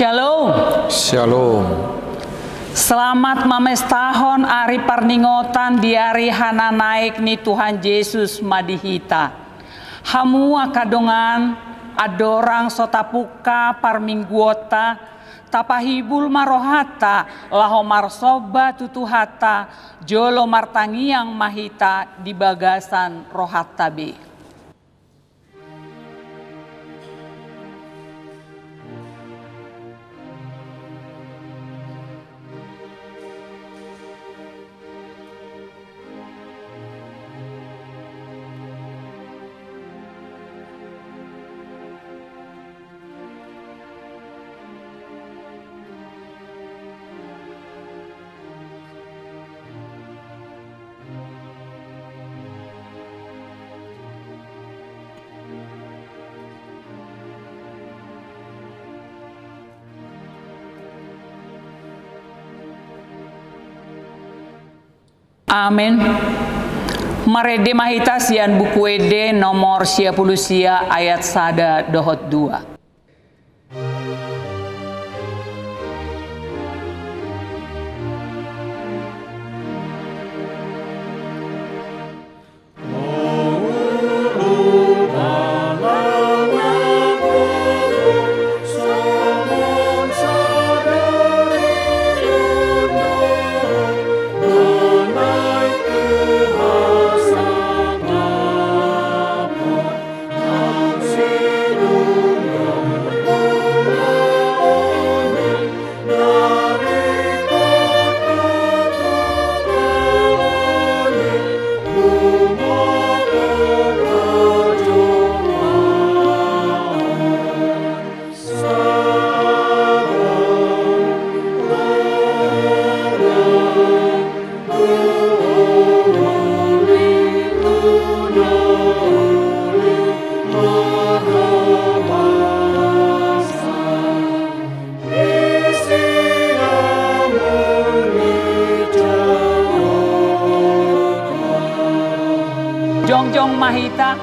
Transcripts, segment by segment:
Shalom. Shalom. Selamat mamestahon ari parningotan di hari hana naik ni Tuhan Yesus madihita. Hamu akadongan adorang sotapuka parmingguota tapahibul marohata lahomar soba tutuhata jolo martangiang mahita di bagasan rohata be. Amin. Marede mahita sian buku ede nomor 10 ayat sada dohot 2. Jongjong mahita.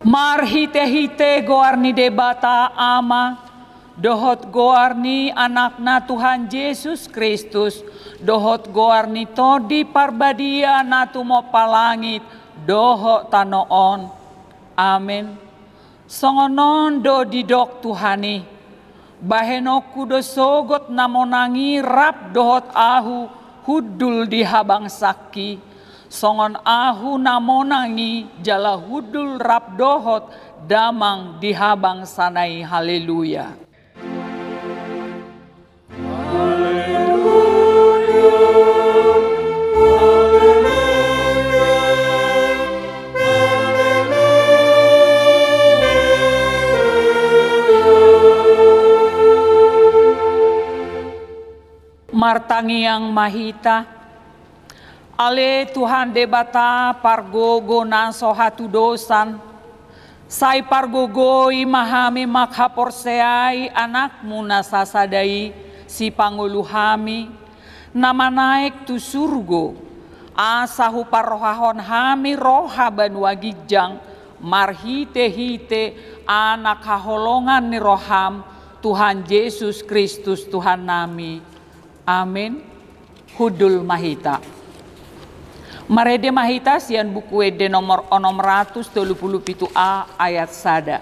Marhite-hite goarni debata ama, dohot goarni anakna Tuhan Yesus Kristus, dohot goarni todi parbadia natumo palangit, dohot tanoon. Amin. Songonon do didok Tuhani, bahenoku do sogot namonangi rap dohot ahu hudul di habang saki. Songon ahu namonangi jala hudul rap dohot damang dihabang sanai. Haleluya. Martangiang mahita, ale Tuhan debata pargogo naso hatu dosan, sai pargogo imahami makhaporseai anakmu nasasadai si panguluhami, nama naik tu surgo, asahu parohahon hami roha banwagijang, marhite-hite anak haholongan ni roham, Tuhan Yesus Kristus Tuhan nami. Amin. Hudul mahita. Marede mahita sian buku ede nomor 637a ayat sada.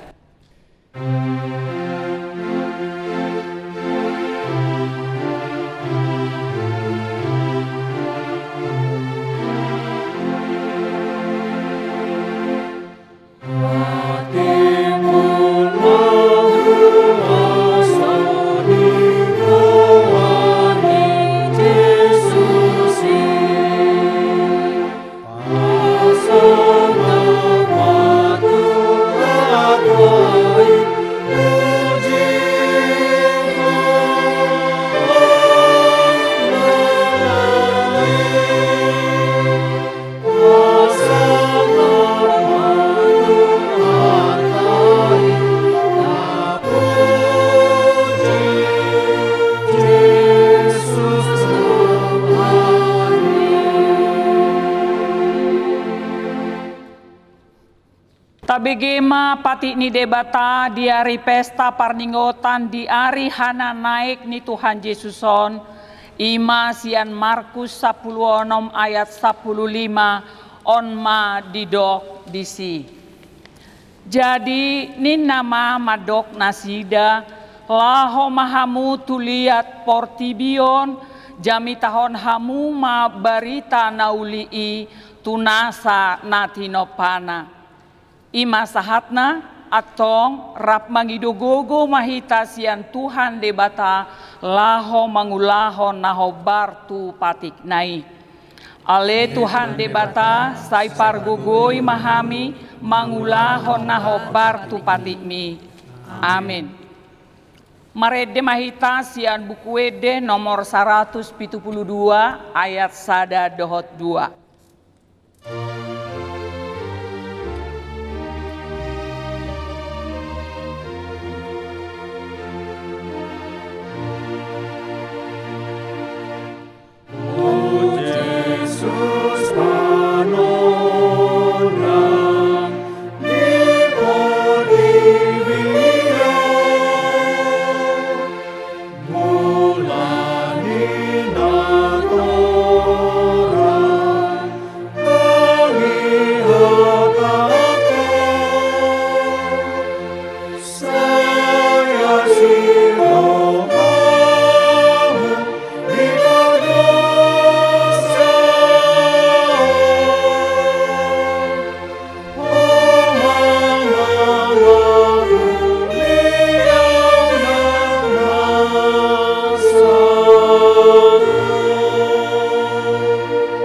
Tabegema pati ni debata di hari pesta parningotan di hari hana naik ni Tuhan Yesuson ima sian Markus 16 ayat 15 on ma didok disi. Jadi ni nama madok nasida laho mahamu tuliat portibion jami tahon hamu ma barita naulii tunasa natinopana. Ima sahatna atong rap mangidogogo mahita sian Tuhan debata laho mangulaho naho bartu patik nai. Ale Tuhan debata sai pargogoi mahami mangulaho naho bartu patik mi. Amin. Marede mahita sian buku ede nomor 172 ayat sada dohot 2.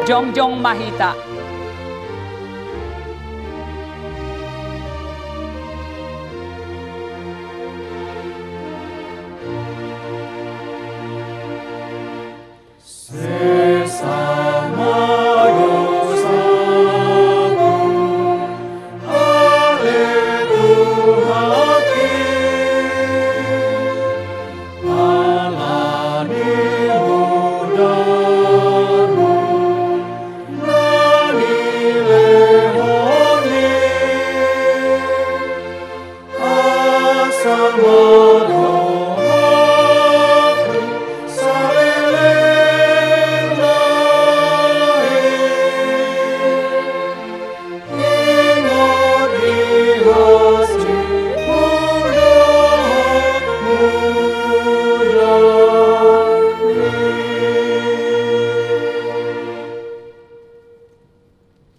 Jongjong mahita.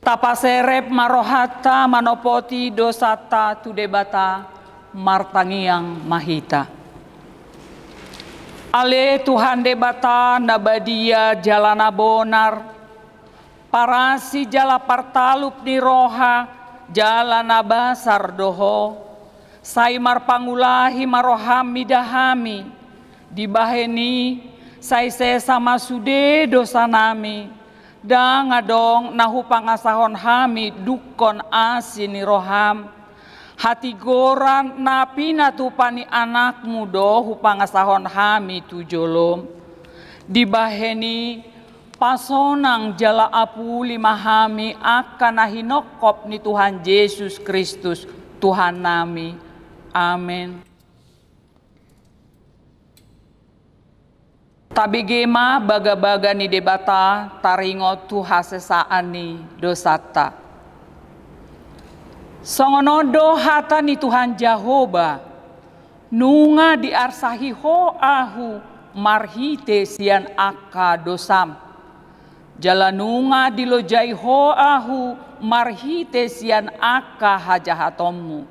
Tapaserep marohata manopoti dosata tu debata martangiang mahita. Ale Tuhan debata nabadia jalana bonar, parasi jala partalup ni roha jalana basar doho, sai marpangulahi marohami dahami, dibaheni sai sesama sude dosa nami. Dan ngadong nahu pangasahon hami dukon asini roham. Hati goran napi natupani anakmu dohu pangasahon hami tujolom. Dibaheni pasonang jala apuli mahami akan nahinokop ni Tuhan Yesus Kristus Tuhan nami. Amin. Tabigema baga-baga ni debata taringo tu hasesaan ni dosata. Songonodo hata ni Tuhan Jehovah nunga diarsahi ho ahu marhite sian aka dosam. Jalanunga dilojai ho ahu marhite sian aka hajahatommu.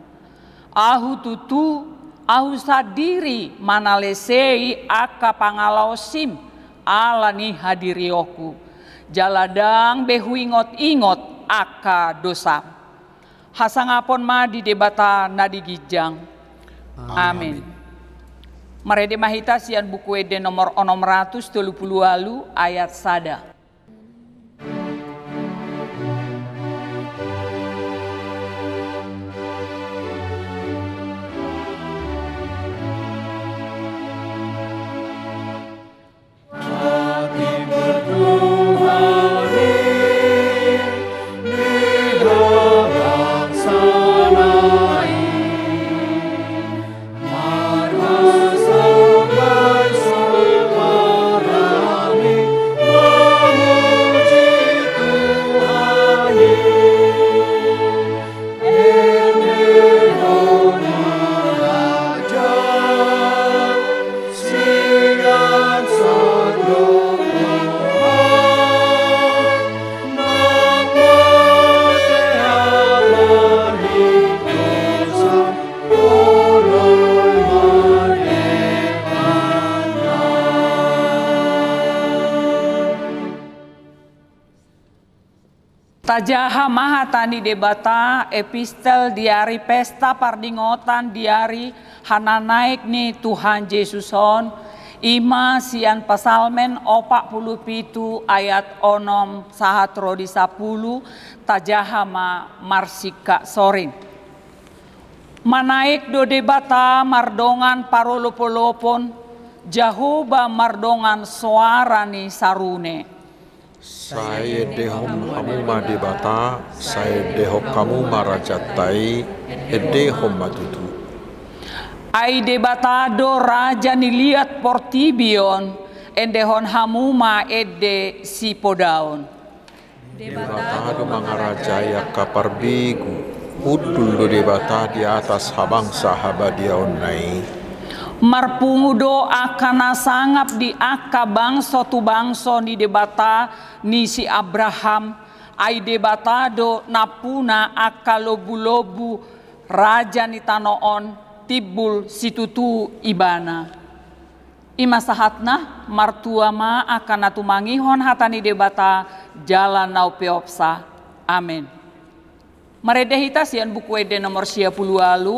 Ahu tutu ahu sadiri manalesei aka pangalaosim ala ni hadirioku. Jaladang behu ingot-ingot aka dosa. Hasangapon ma di debata nadi gijang. Amin. Marede mahita sian buku ede nomor 630 ayat sada. Tajaha mahatani debata epistel diari pesta pardingotan diari hananaik ni Tuhan Yesuson ima sian pasalmen 47 ayat 6 sahatro di 10 tajaha marsika sorin. Manaik do debata mardongan parolopolopon Jehovah mardongan suara ni sarune. Saya dehom kamu ma debata, saya dehom kamu marajatai, edehom matutu. Ai debatado raja niliat portibion, endehon hamuma ede si podaon. Debatado mangarajaya kaparbigu, udul do debata di atas habangsa habadia onnai. Marpungudo akan sangap di aka bangso tu bangso ni debata ni si Abraham ai debatado napuna aka lobu-lobu raja ni tanoon tibul situtu ibana. Ima sahatna martua ma akan natumangihon hatani debata jalan nau peopsa. Amin. Maredehita sian buku ede nomor 10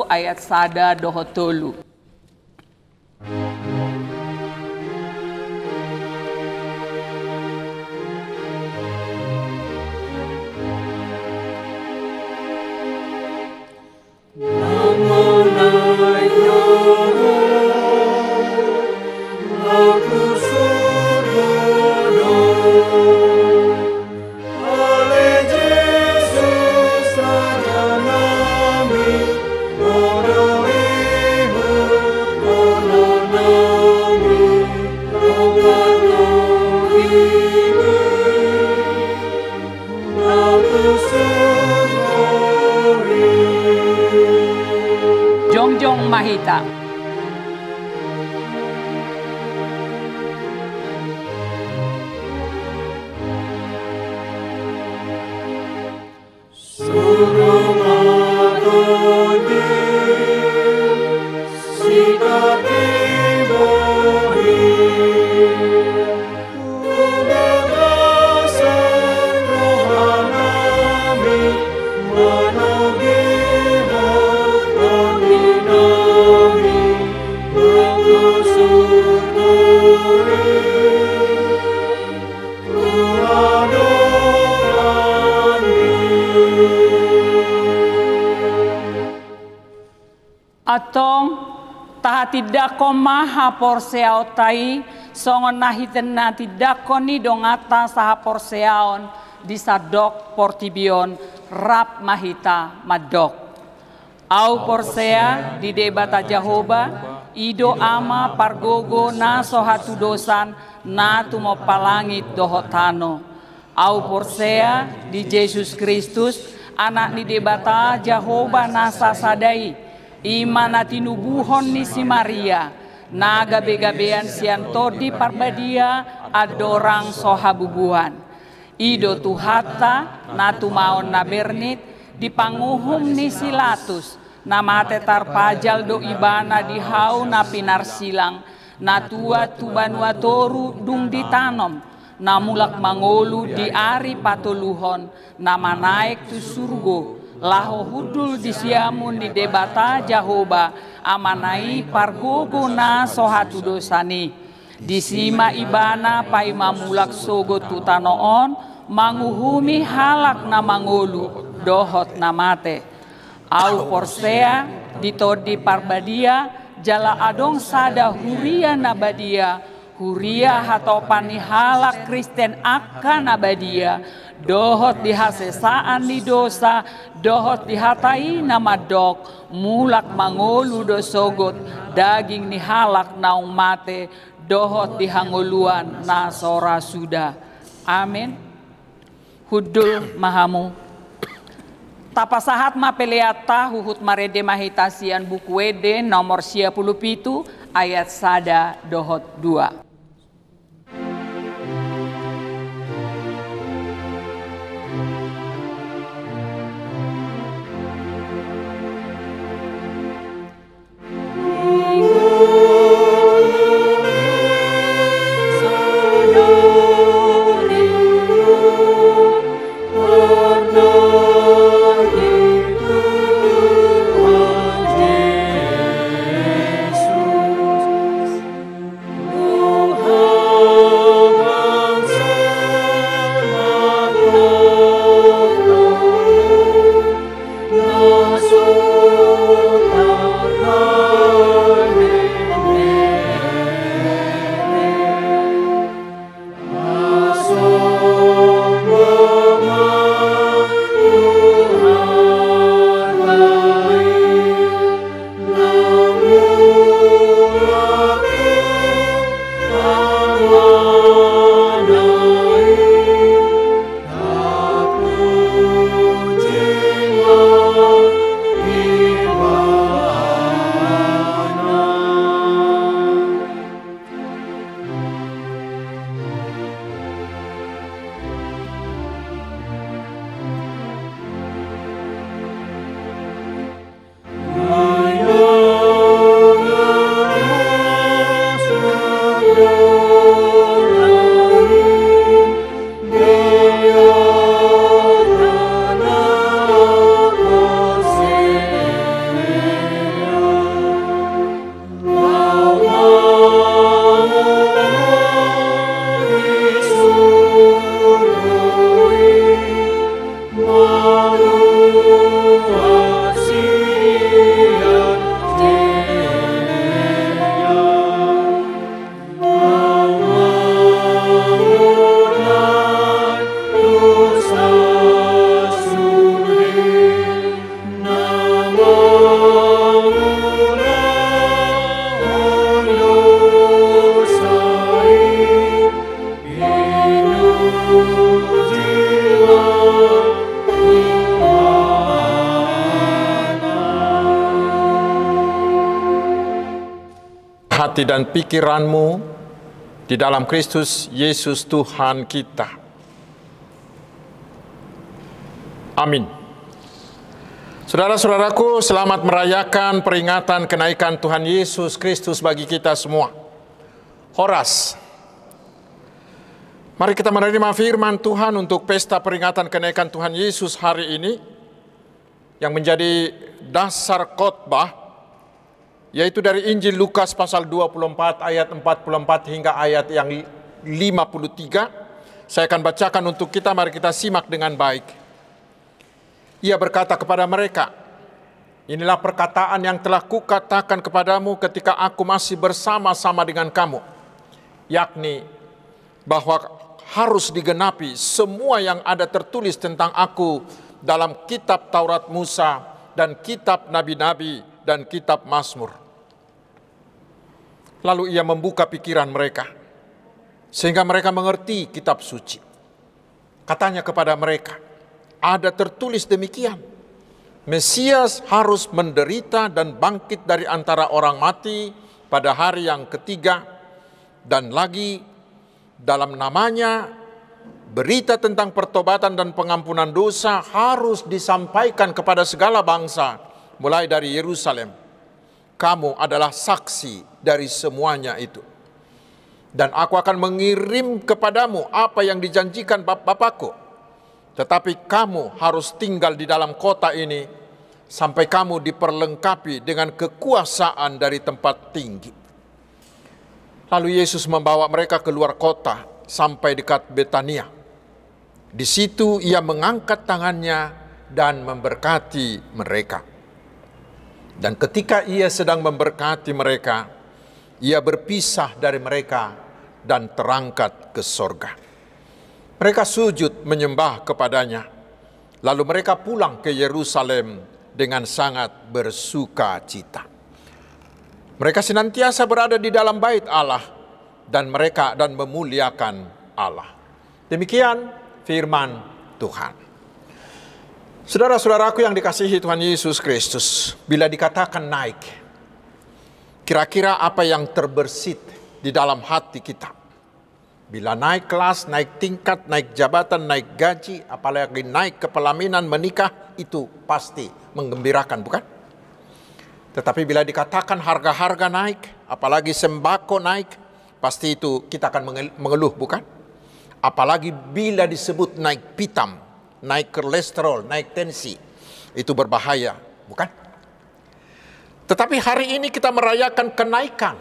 ayat sada dohotolu. Jongjong Mahita. Atong tahatidako maha porseao tai songon nahiten natidako ni dongata saha porseaon disadok portibion rap mahita madok. Au porsea di debata Jehovah ido ama pargogo na sohatu dosan na tumo palangit dohotano. Au porsea di Yesus Kristus, anak ni debata Jehovah nasa sadai, imana tinubuhon ni si Maria, na gabe-gabean sianto di parbadia adorang sohabubuhan. Ido tuhata na tumaon na bernit, di panguhum ni silatus, na mate tarpajal do ibana di hau na pinarsilang, na tua tubanua toru dung ditanom, na mulak mangolu di ari patuluhon, na manaik tu surgo, laho hudul di siamun di debata Jehovah, amanai pargogo na sohatu dosani. Di sima ibana pai mamulak sogo tutanoon, manguhumi halak na mangolu, dohot na mate. Au porsea ditodi parbadia, jala adong sada huria nabadia, huria hatopani halak Kristen akan abadia, dohot dihasesaan di dosa, dohot dihatai nama dok, mulak mangolu dosogot, daging ni halak naung mate, dohot dihangoluan na sora sudah. Amin. Hudul mahamu. Tapasahat mapeleata huhut marede mahitasian buku wede nomor 57 ayat sada dohot 2. hati dan pikiranmu di dalam Kristus Yesus Tuhan kita. Amin. Saudara-saudaraku, selamat merayakan peringatan kenaikan Tuhan Yesus Kristus bagi kita semua. Horas. Mari kita menerima firman Tuhan untuk pesta peringatan kenaikan Tuhan Yesus hari ini, yang menjadi dasar khotbah, yaitu dari Injil Lukas pasal 24 ayat 44 hingga ayat yang 53. Saya akan bacakan untuk kita, mari kita simak dengan baik. Ia berkata kepada mereka, "Inilah perkataan yang telah kukatakan kepadamu ketika aku masih bersama-sama dengan kamu, yakni bahwa harus digenapi semua yang ada tertulis tentang aku dalam kitab Taurat Musa dan kitab Nabi-Nabi dan kitab Mazmur." Lalu ia membuka pikiran mereka sehingga mereka mengerti kitab suci. Katanya kepada mereka, ada tertulis demikian, Mesias harus menderita dan bangkit dari antara orang mati pada hari yang ketiga, dan lagi dalam namanya berita tentang pertobatan dan pengampunan dosa harus disampaikan kepada segala bangsa, mulai dari Yerusalem. Kamu adalah saksi dari semuanya itu. Dan aku akan mengirim kepadamu apa yang dijanjikan Bapakku. Tetapi kamu harus tinggal di dalam kota ini sampai kamu diperlengkapi dengan kekuasaan dari tempat tinggi. Lalu Yesus membawa mereka keluar kota sampai dekat Betania. Di situ ia mengangkat tangannya dan memberkati mereka. Dan ketika ia sedang memberkati mereka, ia berpisah dari mereka dan terangkat ke sorga. Mereka sujud menyembah kepadanya. Lalu mereka pulang ke Yerusalem dengan sangat bersuka cita. Mereka senantiasa berada di dalam bait Allah dan memuliakan Allah. Demikian firman Tuhan. Saudara-saudaraku yang dikasihi Tuhan Yesus Kristus, bila dikatakan naik, kira-kira apa yang terbersit di dalam hati kita? Bila naik kelas, naik tingkat, naik jabatan, naik gaji, apalagi naik kepelaminan, menikah, itu pasti menggembirakan, bukan? Tetapi bila dikatakan harga-harga naik, apalagi sembako naik, pasti itu kita akan mengeluh, bukan? Apalagi bila disebut naik pitam, naik kolesterol, naik tensi, itu berbahaya, bukan? Tetapi hari ini kita merayakan kenaikan,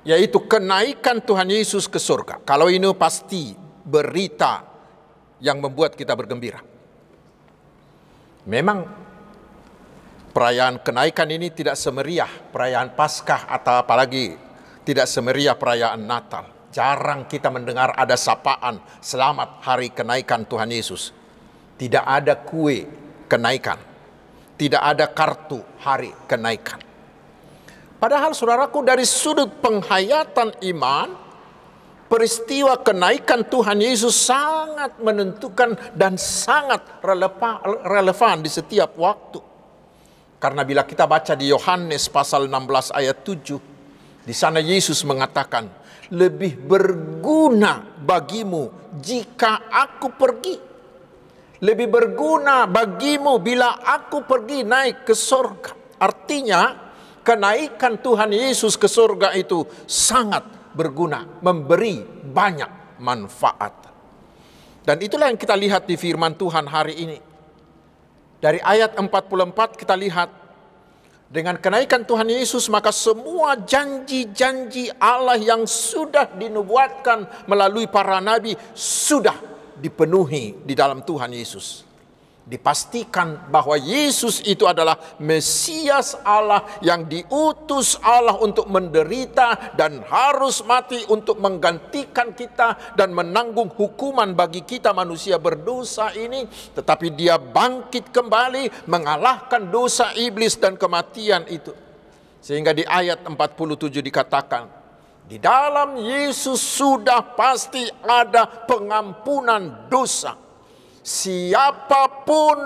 yaitu kenaikan Tuhan Yesus ke surga. Kalau ini pasti berita yang membuat kita bergembira. Memang perayaan kenaikan ini tidak semeriah perayaan Paskah atau apalagi tidak semeriah perayaan Natal. Jarang kita mendengar ada sapaan selamat hari kenaikan Tuhan Yesus. Tidak ada kue kenaikan. Tidak ada kartu hari kenaikan. Padahal saudaraku, dari sudut penghayatan iman, peristiwa kenaikan Tuhan Yesus sangat menentukan dan sangat relevan di setiap waktu. Karena bila kita baca di Yohanes pasal 16 ayat 7, di sana Yesus mengatakan, lebih berguna bagimu jika aku pergi. Lebih berguna bagimu bila aku pergi naik ke surga. Artinya, kenaikan Tuhan Yesus ke surga itu sangat berguna, memberi banyak manfaat. Dan itulah yang kita lihat di firman Tuhan hari ini. Dari ayat 44 kita lihat, dengan kenaikan Tuhan Yesus maka semua janji-janji Allah yang sudah dinubuatkan melalui para nabi sudah dipenuhi di dalam Tuhan Yesus. Dipastikan bahwa Yesus itu adalah Mesias Allah yang diutus Allah untuk menderita dan harus mati untuk menggantikan kita dan menanggung hukuman bagi kita manusia berdosa ini. Tetapi dia bangkit kembali mengalahkan dosa iblis dan kematian itu. Sehingga di ayat 47 dikatakan, di dalam Yesus sudah pasti ada pengampunan dosa. Siapapun,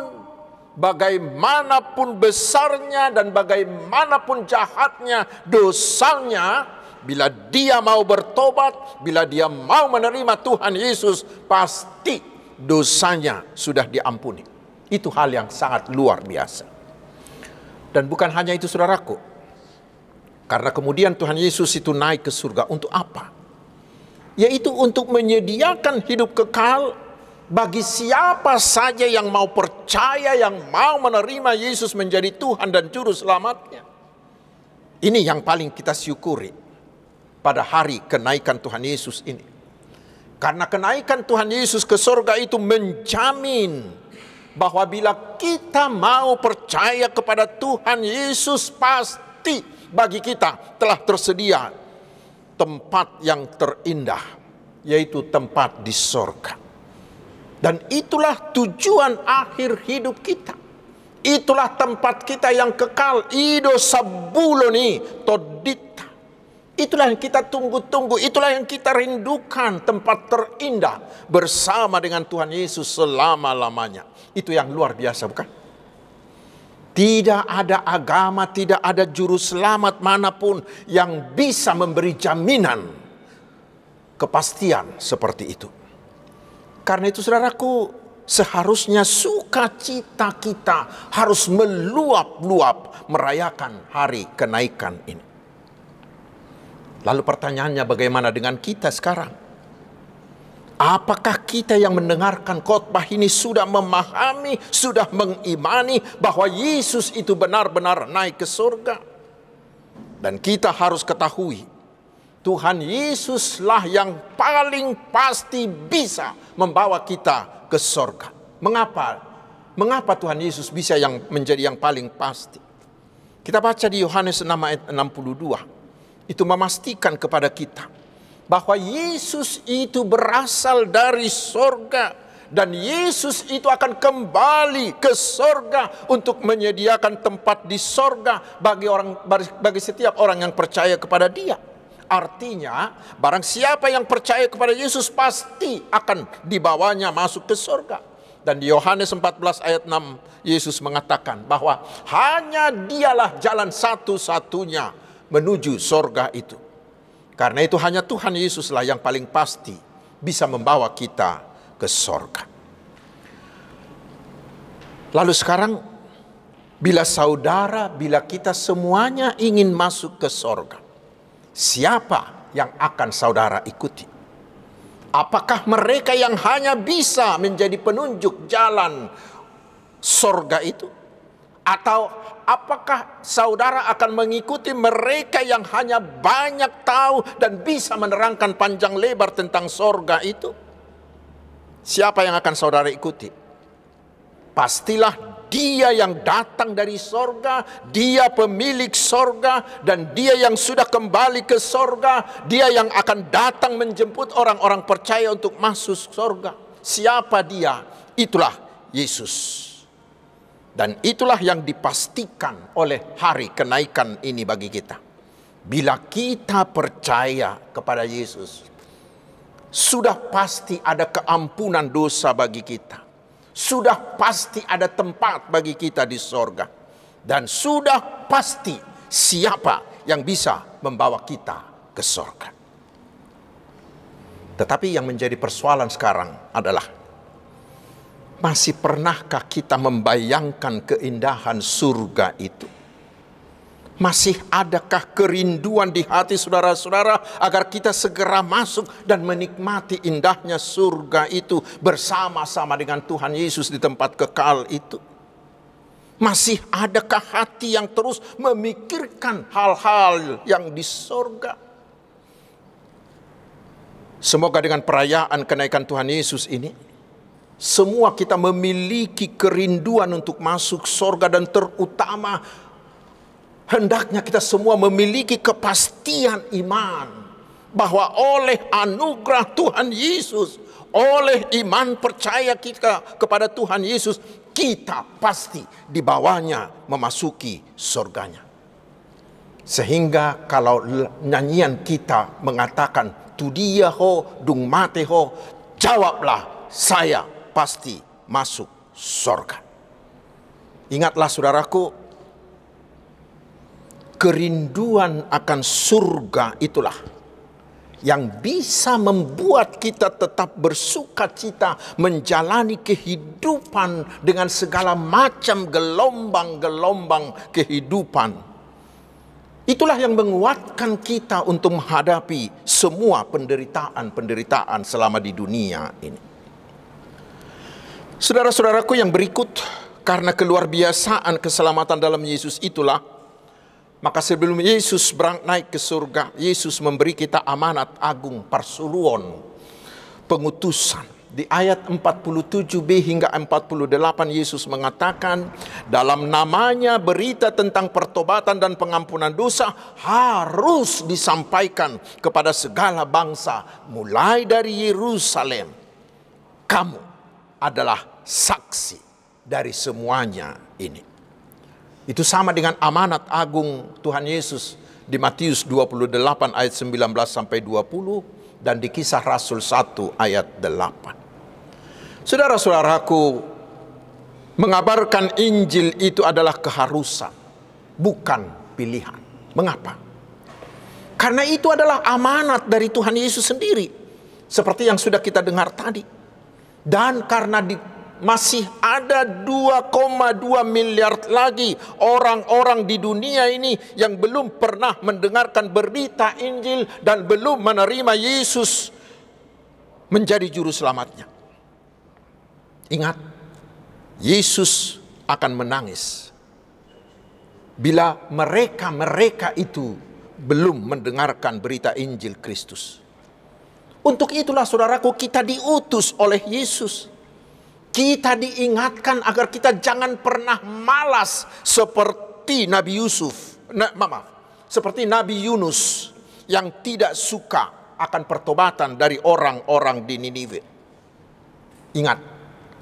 bagaimanapun besarnya dan bagaimanapun jahatnya dosanya, bila dia mau bertobat, bila dia mau menerima Tuhan Yesus, pasti dosanya sudah diampuni. Itu hal yang sangat luar biasa. Dan bukan hanya itu saudaraku, karena kemudian Tuhan Yesus itu naik ke surga untuk apa? Yaitu untuk menyediakan hidup kekal bagi siapa saja yang mau percaya, yang mau menerima Yesus menjadi Tuhan dan Juru Selamatnya. Ini yang paling kita syukuri pada hari kenaikan Tuhan Yesus ini. Karena kenaikan Tuhan Yesus ke surga itu menjamin bahwa bila kita mau percaya kepada Tuhan Yesus, pasti bagi kita telah tersedia tempat yang terindah, yaitu tempat di surga. Dan itulah tujuan akhir hidup kita. Itulah tempat kita yang kekal. Ido sabuloni todita. Itulah yang kita tunggu-tunggu, itulah yang kita rindukan, tempat terindah bersama dengan Tuhan Yesus selama-lamanya. Itu yang luar biasa, bukan? Tidak ada agama, tidak ada juru selamat manapun yang bisa memberi jaminan kepastian seperti itu. Karena itu saudaraku, seharusnya sukacita kita harus meluap-luap merayakan hari kenaikan ini. Lalu pertanyaannya, bagaimana dengan kita sekarang? Apakah kita yang mendengarkan khotbah ini sudah memahami, sudah mengimani bahwa Yesus itu benar-benar naik ke surga? Dan kita harus ketahui, Tuhan Yesuslah yang paling pasti bisa membawa kita ke surga. Mengapa? Mengapa Tuhan Yesus bisa menjadi yang paling pasti? Kita baca di Yohanes 6 ayat 62. Itu memastikan kepada kita bahwa Yesus itu berasal dari sorga, dan Yesus itu akan kembali ke sorga untuk menyediakan tempat di sorga bagi setiap orang yang percaya kepada Dia. Artinya, barang siapa yang percaya kepada Yesus pasti akan dibawanya masuk ke sorga. Dan di Yohanes 14 ayat 6, Yesus mengatakan bahwa hanya Dialah jalan satu-satunya menuju sorga itu. Karena itu hanya Tuhan Yesuslah yang paling pasti bisa membawa kita ke sorga. Lalu sekarang, bila kita semuanya ingin masuk ke sorga, siapa yang akan saudara ikuti? Apakah mereka yang hanya bisa menjadi penunjuk jalan sorga itu? Atau apakah saudara akan mengikuti mereka yang hanya banyak tahu dan bisa menerangkan panjang lebar tentang sorga itu? Siapa yang akan saudara ikuti? Pastilah Dia yang datang dari sorga, Dia pemilik sorga, dan Dia yang sudah kembali ke sorga. Dia yang akan datang menjemput orang-orang percaya untuk masuk sorga. Siapa Dia? Itulah Yesus. Dan itulah yang dipastikan oleh hari kenaikan ini bagi kita. Bila kita percaya kepada Yesus, sudah pasti ada keampunan dosa bagi kita. Sudah pasti ada tempat bagi kita di sorga. Dan sudah pasti siapa yang bisa membawa kita ke sorga. Tetapi yang menjadi persoalan sekarang adalah, masih pernahkah kita membayangkan keindahan surga itu? Masih adakah kerinduan di hati saudara-saudara agar kita segera masuk dan menikmati indahnya surga itu bersama-sama dengan Tuhan Yesus di tempat kekal itu? Masih adakah hati yang terus memikirkan hal-hal yang di surga? Semoga dengan perayaan kenaikan Tuhan Yesus ini, semua kita memiliki kerinduan untuk masuk surga, dan terutama hendaknya kita semua memiliki kepastian iman bahwa oleh anugerah Tuhan Yesus, oleh iman percaya kita kepada Tuhan Yesus, kita pasti dibawanya memasuki surganya. Sehingga kalau nyanyian kita mengatakan tu dia ho dung mate ho, jawablah, saya pasti masuk surga. Ingatlah saudaraku, kerinduan akan surga itulah yang bisa membuat kita tetap bersukacita menjalani kehidupan dengan segala macam gelombang-gelombang kehidupan. Itulah yang menguatkan kita untuk menghadapi semua penderitaan-penderitaan selama di dunia ini. Saudara-saudaraku yang berikut, karena keluarbiasaan keselamatan dalam Yesus itulah, maka sebelum Yesus naik ke surga, Yesus memberi kita amanat agung parsuluon, pengutusan. Di ayat 47b hingga 48 Yesus mengatakan, dalam namanya berita tentang pertobatan dan pengampunan dosa harus disampaikan kepada segala bangsa, mulai dari Yerusalem. Kamu adalah saksi dari semuanya ini. Itu sama dengan amanat agung Tuhan Yesus di Matius 28 ayat 19 sampai 20 dan di Kisah Rasul 1 ayat 8. Saudara-saudaraku, mengabarkan Injil itu adalah keharusan, bukan pilihan. Mengapa? Karena itu adalah amanat dari Tuhan Yesus sendiri, seperti yang sudah kita dengar tadi. Dan karena masih ada 2,2 miliar lagi orang-orang di dunia ini yang belum pernah mendengarkan berita Injil dan belum menerima Yesus menjadi juru selamatnya. Ingat, Yesus akan menangis bila mereka itu belum mendengarkan berita Injil Kristus. Untuk itulah saudaraku, kita diutus oleh Yesus. Kita diingatkan agar kita jangan pernah malas seperti Nabi seperti Nabi Yunus yang tidak suka akan pertobatan dari orang-orang di Niniwe. Ingat,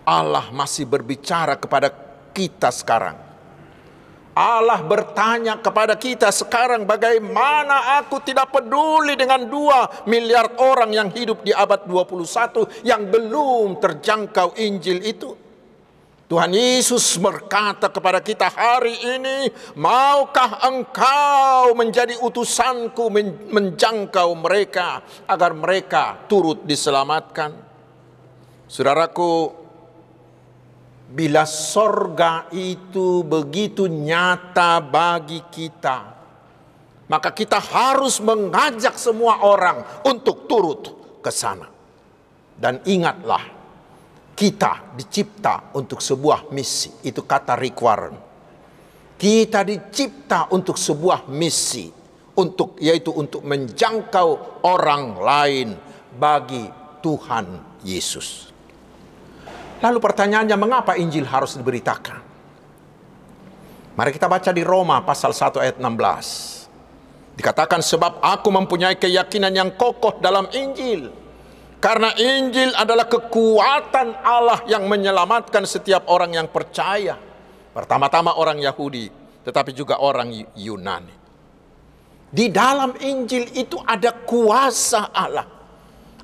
Allah masih berbicara kepada kita sekarang. Allah bertanya kepada kita sekarang, bagaimana aku tidak peduli dengan 2 miliar orang yang hidup di abad 21 yang belum terjangkau Injil itu. Tuhan Yesus berkata kepada kita hari ini, maukah engkau menjadi utusanku menjangkau mereka agar mereka turut diselamatkan? Saudaraku, bila sorga itu begitu nyata bagi kita, maka kita harus mengajak semua orang untuk turut ke sana. Dan ingatlah, kita dicipta untuk sebuah misi. Itu kata Rick Warren. Kita dicipta untuk sebuah misi, yaitu untuk menjangkau orang lain bagi Tuhan Yesus. Lalu pertanyaannya, mengapa Injil harus diberitakan? Mari kita baca di Roma pasal 1 ayat 16. Dikatakan, sebab aku mempunyai keyakinan yang kokoh dalam Injil. Karena Injil adalah kekuatan Allah yang menyelamatkan setiap orang yang percaya. Pertama-tama orang Yahudi, tetapi juga orang Yunani. Di dalam Injil itu ada kuasa Allah.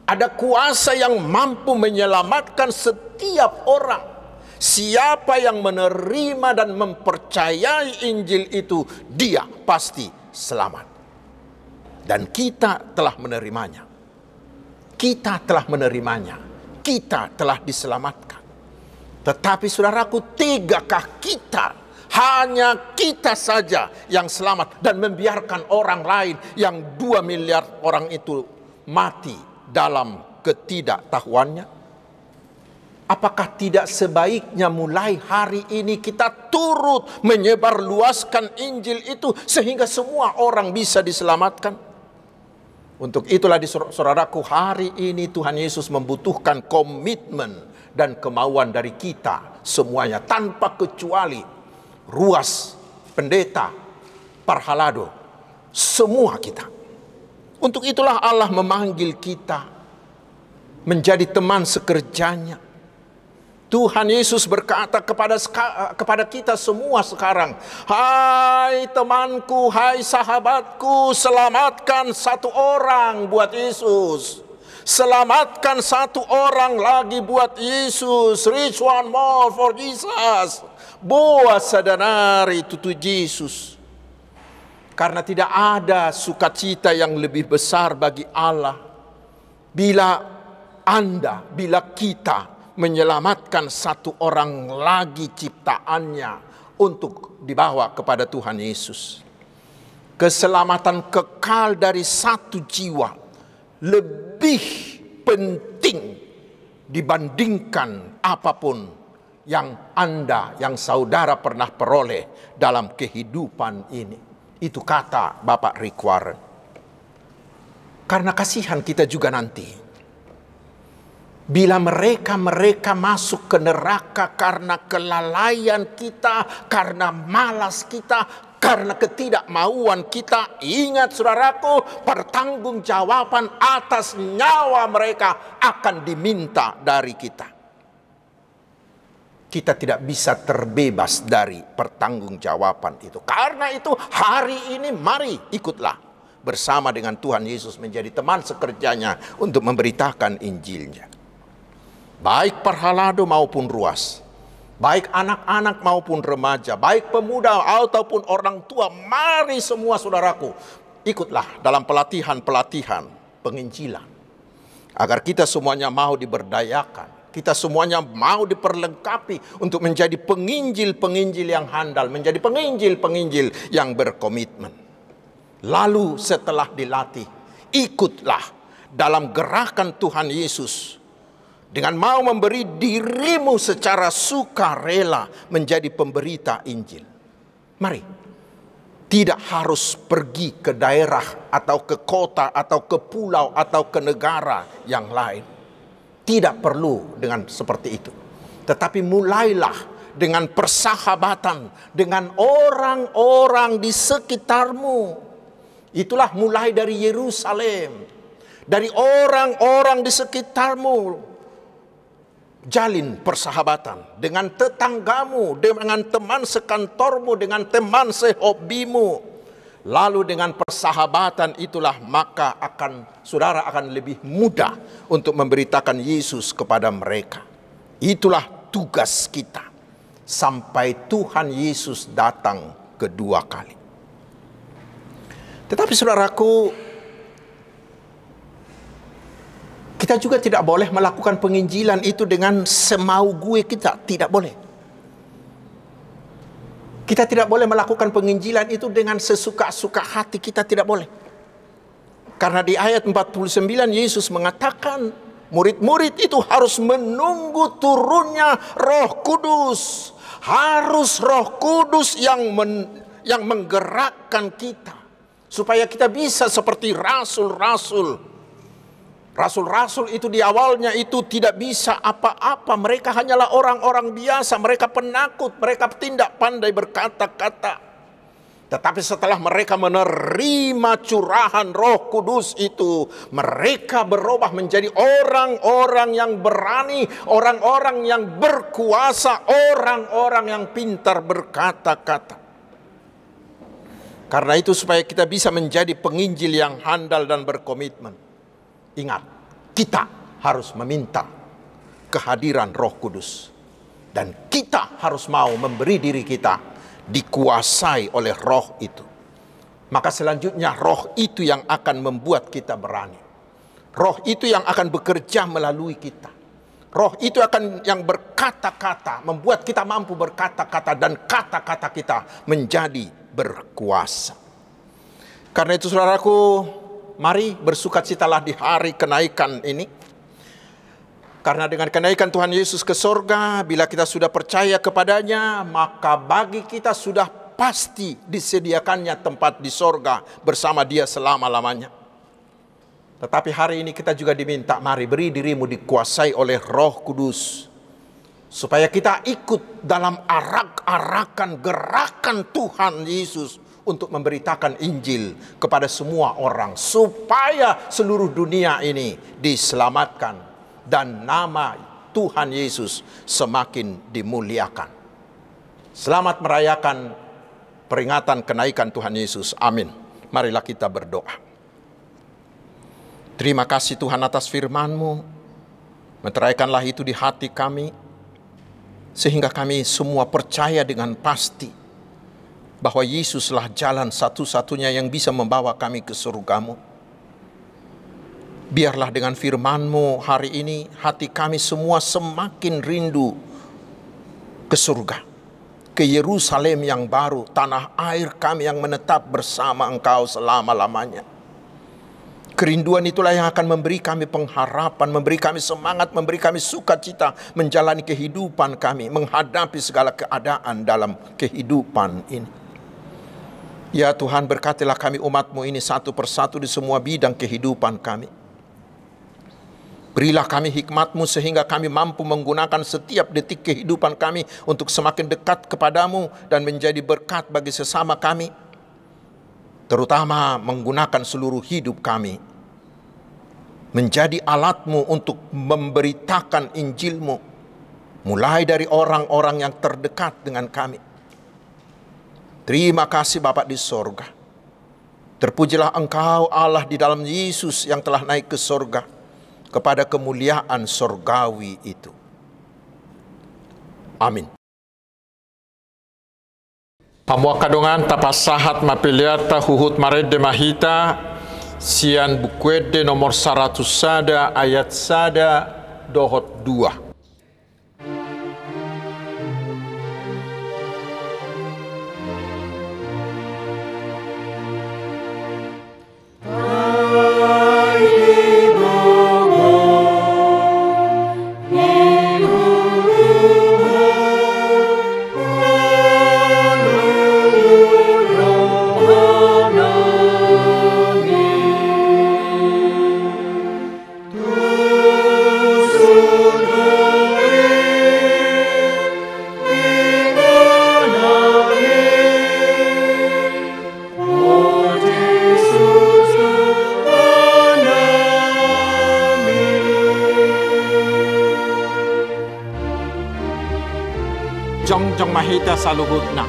Ada kuasa yang mampu menyelamatkan setiap orang. Siapa yang menerima dan mempercayai Injil itu, dia pasti selamat. Dan kita telah menerimanya. Kita telah menerimanya. Kita telah diselamatkan. Tetapi saudaraku, tegakah kita? Hanya kita saja yang selamat dan membiarkan orang lain yang 2 miliar orang itu mati dalam ketidaktahuannya? Apakah tidak sebaiknya mulai hari ini kita turut menyebarluaskan Injil itu sehingga semua orang bisa diselamatkan? Untuk itulah saudaraku, hari ini Tuhan Yesus membutuhkan komitmen dan kemauan dari kita semuanya tanpa kecuali. Ruas, pendeta, parhalado, semua kita. Untuk itulah Allah memanggil kita menjadi teman sekerjanya. Tuhan Yesus berkata kepada kita semua sekarang, hai temanku, hai sahabatku, selamatkan satu orang buat Yesus. Selamatkan satu orang lagi buat Yesus. Reach one more for Jesus. Boa sadanari tutu Yesus. Karena tidak ada sukacita yang lebih besar bagi Allah bila kita menyelamatkan satu orang lagi ciptaannya untuk dibawa kepada Tuhan Yesus. Keselamatan kekal dari satu jiwa lebih penting dibandingkan apapun yang yang saudara pernah peroleh dalam kehidupan ini. Itu kata Bapak Rick Warren. Karena kasihan kita juga nanti, bila mereka masuk ke neraka karena kelalaian kita, karena malas kita, karena ketidakmauan kita. Ingat saudaraku, pertanggungjawaban atas nyawa mereka akan diminta dari kita. Kita tidak bisa terbebas dari pertanggungjawaban itu. Karena itu hari ini mari ikutlah bersama dengan Tuhan Yesus menjadi teman sekerjanya untuk memberitakan Injilnya. Baik Parhalado maupun Ruas, baik anak-anak maupun remaja, baik pemuda ataupun orang tua, mari semua saudaraku, ikutlah dalam pelatihan-pelatihan penginjilan. Agar kita semuanya mau diberdayakan, kita semuanya mau diperlengkapi untuk menjadi penginjil-penginjil yang handal, menjadi penginjil-penginjil yang berkomitmen. Lalu setelah dilatih, ikutlah dalam gerakan Tuhan Yesus dengan mau memberi dirimu secara sukarela menjadi pemberita Injil. Mari, tidak harus pergi ke daerah atau ke kota atau ke pulau atau ke negara yang lain. Tidak perlu dengan seperti itu. Tetapi mulailah dengan persahabatan dengan orang-orang di sekitarmu. Itulah mulai dari Yerusalem, dari orang-orang di sekitarmu. Jalin persahabatan dengan tetanggamu, dengan teman sekantormu, dengan teman sehobimu. Lalu dengan persahabatan itulah maka saudara akan lebih mudah untuk memberitakan Yesus kepada mereka. Itulah tugas kita sampai Tuhan Yesus datang kedua kali. Tetapi saudaraku, kita juga tidak boleh melakukan penginjilan itu dengan semau gue kita. Tidak boleh. Kita tidak boleh melakukan penginjilan itu dengan sesuka-suka hati kita. Tidak boleh. Karena di ayat 49 Yesus mengatakan murid-murid itu harus menunggu turunnya Roh Kudus. Harus Roh Kudus yang menggerakkan kita. Supaya kita bisa seperti rasul-rasul. Rasul-rasul itu di awalnya itu tidak bisa apa-apa. Mereka hanyalah orang-orang biasa. Mereka penakut. Mereka tidak pandai berkata-kata. Tetapi setelah mereka menerima curahan Roh Kudus itu, mereka berubah menjadi orang-orang yang berani, orang-orang yang berkuasa, orang-orang yang pintar berkata-kata. Karena itu supaya kita bisa menjadi penginjil yang handal dan berkomitmen. Ingat, kita harus meminta kehadiran Roh Kudus. Dan kita harus mau memberi diri kita dikuasai oleh Roh itu. Maka selanjutnya Roh itu yang akan membuat kita berani. Roh itu yang akan bekerja melalui kita. Roh itu akan yang berkata-kata, membuat kita mampu berkata-kata dan kata-kata kita menjadi berkuasa. Karena itu saudaraku, mari bersukacitalah di hari kenaikan ini. Karena dengan kenaikan Tuhan Yesus ke sorga, bila kita sudah percaya kepadanya, maka bagi kita sudah pasti disediakannya tempat di sorga bersama dia selama-lamanya. Tetapi hari ini kita juga diminta, mari beri dirimu dikuasai oleh Roh Kudus. Supaya kita ikut dalam arak-arakan gerakan Tuhan Yesus untuk memberitakan Injil kepada semua orang, supaya seluruh dunia ini diselamatkan dan nama Tuhan Yesus semakin dimuliakan. Selamat merayakan peringatan kenaikan Tuhan Yesus. Amin. Marilah kita berdoa. Terima kasih Tuhan atas firman-Mu. Meteraikanlah itu di hati kami, sehingga kami semua percaya dengan pasti bahwa Yesuslah jalan satu-satunya yang bisa membawa kami ke surga-Mu. Biarlah dengan firman-Mu hari ini hati kami semua semakin rindu ke surga, ke Yerusalem yang baru, tanah air kami yang menetap bersama Engkau selama-lamanya. Kerinduan itulah yang akan memberi kami pengharapan, memberi kami semangat, memberi kami sukacita menjalani kehidupan kami, menghadapi segala keadaan dalam kehidupan ini. Ya Tuhan, berkatilah kami umat-Mu ini satu persatu di semua bidang kehidupan kami. Berilah kami hikmat-Mu sehingga kami mampu menggunakan setiap detik kehidupan kami untuk semakin dekat kepadamu dan menjadi berkat bagi sesama kami. Terutama menggunakan seluruh hidup kami menjadi alat-Mu untuk memberitakan Injil-Mu, mulai dari orang-orang yang terdekat dengan kami. Terima kasih Bapa di sorga. Terpujilah Engkau Allah di dalam Yesus yang telah naik ke sorga, kepada kemuliaan sorgawi itu. Amin. Pamua kadongan tapasahat mapiliata huhut marede mahita sian bukwede nomor 100 sada ayat sada dohot 2. Jong mahita saluhut na.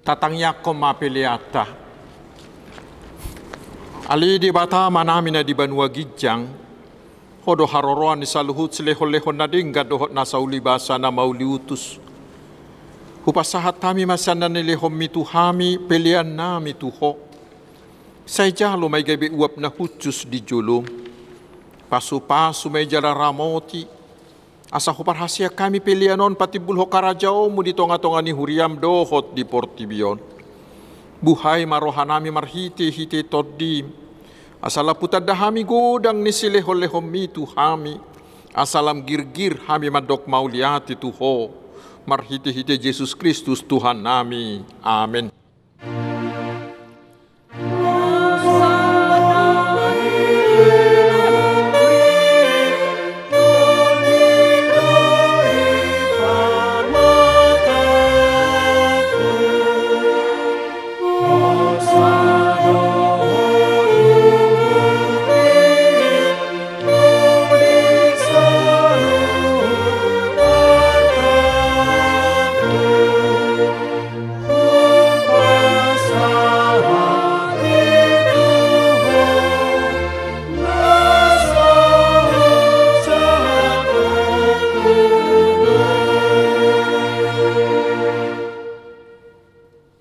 Tatangnya koma piliata. Ali di bata manamina di Banua Gijang, hodo haroroan di saluhut selehon-lehon nadingga dohot nasauli basa na mauli utus. Hupasahat kami masanda nilehom mitu hami pilihan nami tuho. Saya jalo may gabi uap na hucus di julum. Pasu-pasu may jala ramoti. Asa huparhasia kami pilihanon pati bulho karajao mu di tonga-tonga ni huriam dohot di Portibion. Buhay marohanami marhiti-hiti toddim. Asala putadahami godang ni silehol-lehom mitu hami. Asalam girgir hami madok mauliati tuho. Marhiti-hiti Yesus Kristus Tuhan nami. Amin.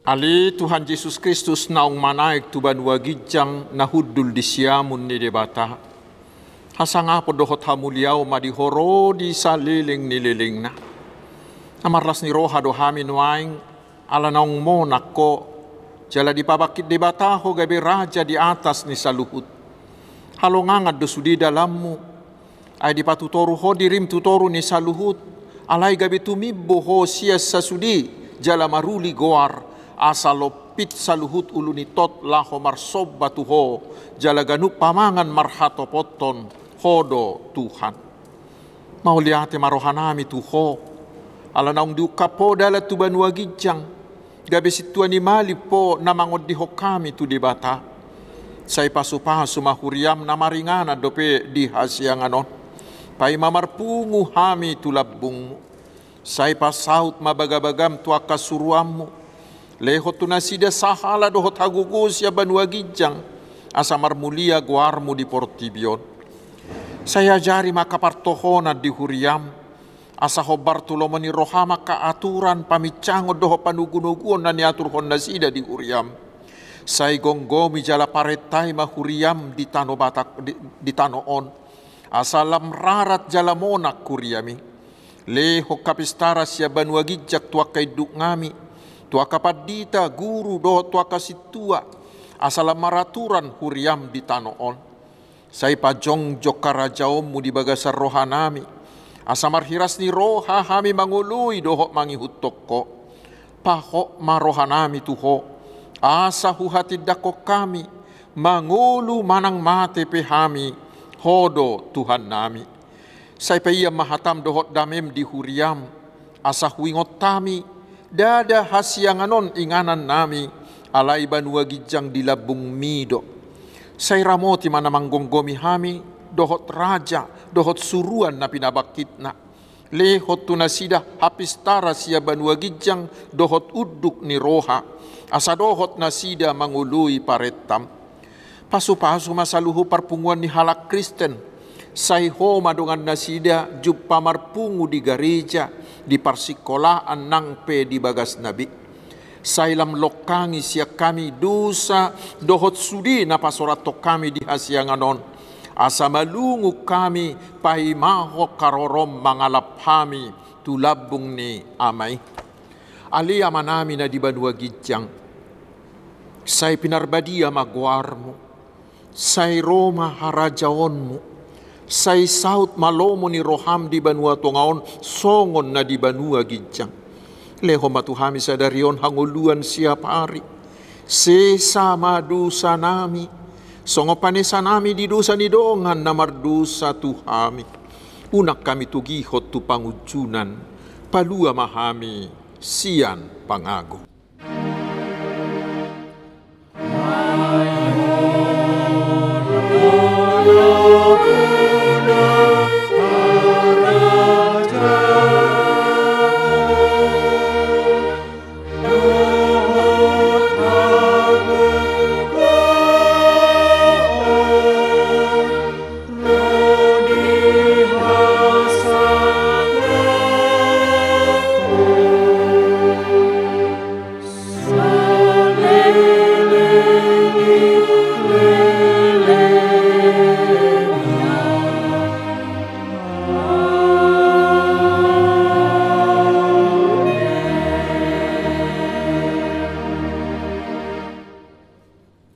Ali Tuhan Yesus Kristus naung manaik tu Banua Gijang nahudul di siamun ni debata. Hasanga podohot hamuliau madihoro di saliling nililing na. Amarlas ni roha dohami nuaing ala naung mo nako. Jala di pabakit debata ho gabi raja di atas ni saluhut. Halongangad do sudi dalammu. Ay di patutoru ho dirim tutoru ni saluhut. Alay gabi tumibbo ho sias sasudi jala maruli goar. Asalopit saluhut uluni tot laho marsob batuho jalaganup pamangan marhato poton hodo Tuhan. Mauliate marohanami tuho ala naung diukapo dalat tu Banua Gijang gabe situan ni mali po namangod di hokami tu debata. Say pasu-pasu mahuriam namaringana dope di hasianganon. Pai mamarpungu hami tu labungmu. Say pasaut mabagabagam tu akasuruammu. Lehot tu nasida sahala dohot hagugus ya Banua Gijang asamar mulia guarmu di Portibion. Saya jari maka partohona di huriam asa hobar tulomani rohama ka aturan pamicango doho panugunuguon na niatur hon nasida di huriam. Say gonggomi jala paretai mahuriam di tano batak di tano on asalam rarat jala monak kuriami. Leho kapistara ya Banua Gijak tua kaiduk ngami. Tua kapadita guru doho tua kasitua asala maraturan huriam di tanoon. Sai pajong jokarajaomu di bagasar rohanami. Asamar hiras ni roha hami mangului dohok mangihut toko. Pahok marohanami tuho. Asa huhati dako kami. Mangulu manang mate pehami. Hodo Tuhan nami. Sai payam mahatam dohot damem di huriam. Asa huingot tami. Dada hasianganon inganan nami. Alai banua gijang di labung mido. Sai ramoti mana manggonggomi hami. Dohot raja, dohot suruan na pinabakitna. Lehot tunasida hapistara siya banua gijang. Dohot uduk ni roha. Asa dohot nasida mangului paretam. Pasu-pasu masaluhu parpunguan ni halak Kristen. Sai homa dongan nasida jumpa marpungu di gereja. Di parsikolaan nang pe di bagas nabi. Sailam lokangi siya kami dosa dohot sudi na pasorato kami di hasianganon. Asa malungu kami pahimaho karorom mangalap kami tulabung ni amay. Ali amanami na di banua gijang. Say pinarbadia magwarmo. Say Roma harajaonmu. Say saut malomo ni roham di banua tongaon songon na di banua gijang. Leho matuhami sadarion hanguluan siap hari. Sesama dosa nami. Songo panesa nami di dosa ni dongan namar dosa tuhami. Unak kami tugihot tu pangujunan. Palua mahami sian pangago.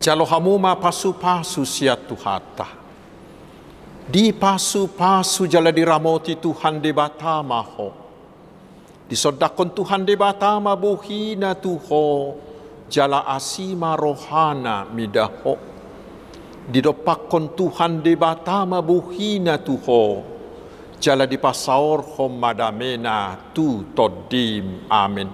Jalo hamuma pasu-pasu sia tuhata. Di pasu-pasu jala diramoti Tuhan de batama ho. Disodakon Tuhan de batama buhina tuho. Jala asima rohana midaho. Didopakon Tuhan de batama buhina tuho. Jala dipasaor ho madamena tu todim. Amin.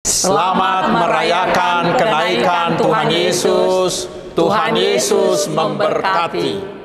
Selamat merayakan kenaikan Tuhan Yesus. Tuhan Yesus memberkati.